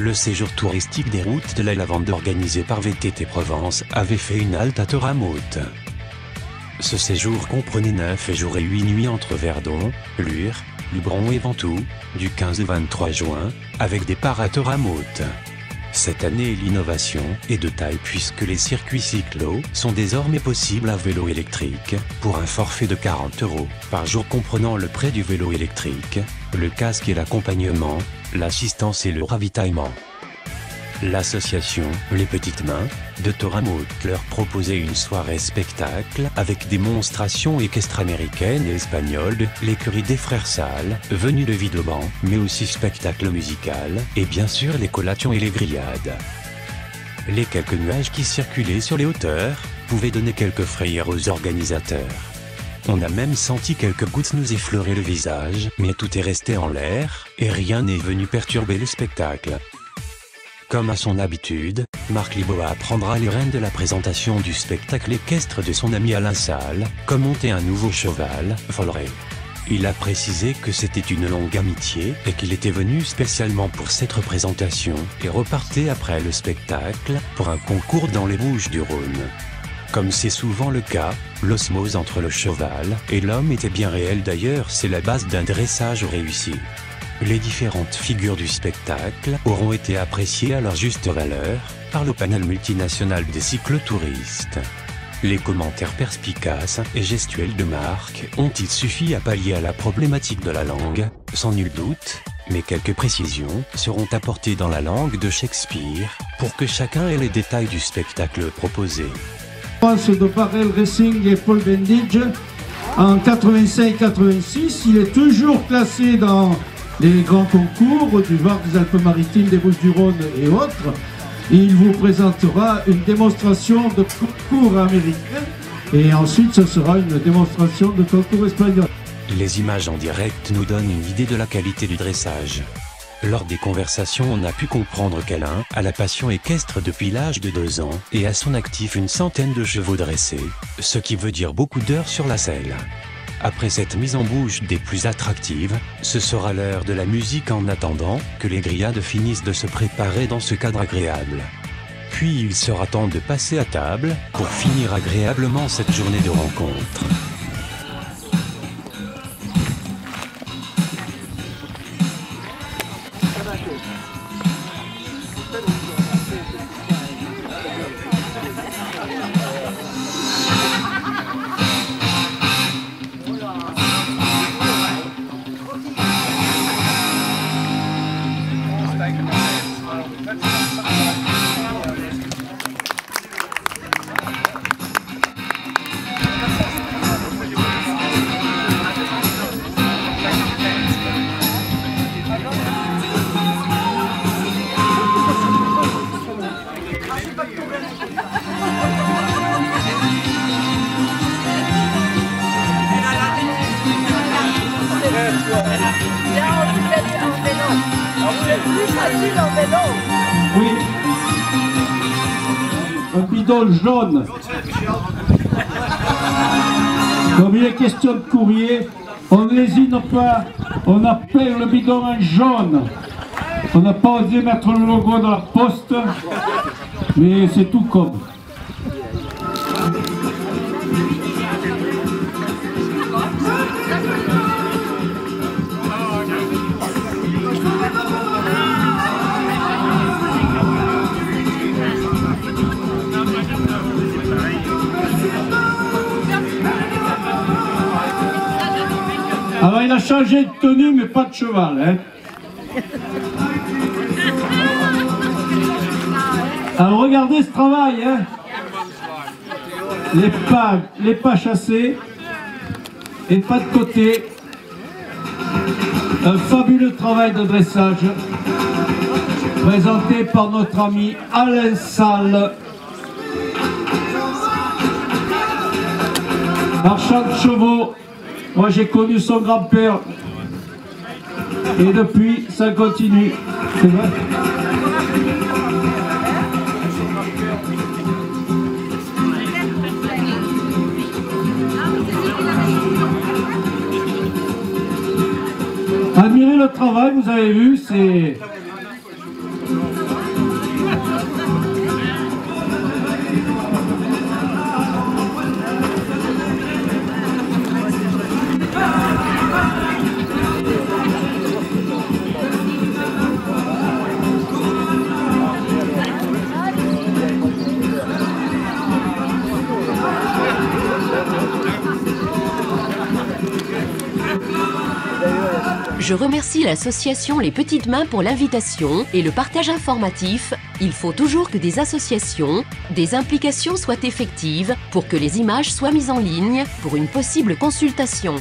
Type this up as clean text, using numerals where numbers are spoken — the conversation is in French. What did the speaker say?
Le séjour touristique des routes de la lavande organisé par VTT Provence avait fait une halte à Toramaute. Ce séjour comprenait 9 jours et 8 nuits entre Verdon, Lure, Lubron et Ventoux, du 15 au 23 juin, avec départ à Toramaute. Cette année, l'innovation est de taille puisque les circuits cyclo sont désormais possibles à vélo électrique, pour un forfait de 40 € par jour comprenant le prêt du vélo électrique, le casque et l'accompagnement, l'assistance et le ravitaillement. L'association Les Petites Mains de Toramaute leur proposait une soirée spectacle avec démonstrations équestres américaines et espagnoles de l'écurie des Frères Salles, venus de Villeban, mais aussi spectacle musical, et bien sûr les collations et les grillades. Les quelques nuages qui circulaient sur les hauteurs pouvaient donner quelques frayeurs aux organisateurs. On a même senti quelques gouttes nous effleurer le visage, mais tout est resté en l'air, et rien n'est venu perturber le spectacle. Comme à son habitude, Marc Liboa prendra les rênes de la présentation du spectacle équestre de son ami Alain Salle, comme monter un nouveau cheval, Folleray. Il a précisé que c'était une longue amitié et qu'il était venu spécialement pour cette représentation et repartait après le spectacle pour un concours dans les Bouches-du-Rhône. Comme c'est souvent le cas, l'osmose entre le cheval et l'homme était bien réelle, d'ailleurs c'est la base d'un dressage réussi. Les différentes figures du spectacle auront été appréciées à leur juste valeur par le panel multinational des cyclotouristes. Les commentaires perspicaces et gestuels de Marc ont-ils suffi à pallier à la problématique de la langue, sans nul doute, mais quelques précisions seront apportées dans la langue de Shakespeare pour que chacun ait les détails du spectacle proposé. De Barrel Racing et Paul Bendidge en 85-86, il est toujours classé dans les grands concours du Var, des Alpes-Maritimes, des Bouches-du-Rhône et autres. Il vous présentera une démonstration de concours américain et ensuite ce sera une démonstration de concours espagnol. Les images en direct nous donnent une idée de la qualité du dressage. Lors des conversations, on a pu comprendre qu'Alain a la passion équestre depuis l'âge de 2 ans et a son actif une centaine de chevaux dressés, ce qui veut dire beaucoup d'heures sur la selle. Après cette mise en bouche des plus attractives, ce sera l'heure de la musique en attendant que les grillades finissent de se préparer dans ce cadre agréable. Puis il sera temps de passer à table pour finir agréablement cette journée de rencontre. Oui. Un bidon jaune. Comme il est question de courrier, on n'hésite pas, on appelle le bidon en jaune. On n'a pas osé mettre le logo dans la poste, mais c'est tout comme. Alors il a changé de tenue mais pas de cheval, hein. Alors regardez ce travail, hein. Les pas chassés et pas de côté. Un fabuleux travail de dressage présenté par notre ami Alain Salle. Marchand de chevaux. Moi j'ai connu son grand-père et depuis ça continue, c'est vrai. Admirez le travail, vous avez vu, c'est Je remercie l'association Les Petites Mains pour l'invitation et le partage informatif. Il faut toujours que des associations, des implications soient effectives pour que les images soient mises en ligne pour une possible consultation.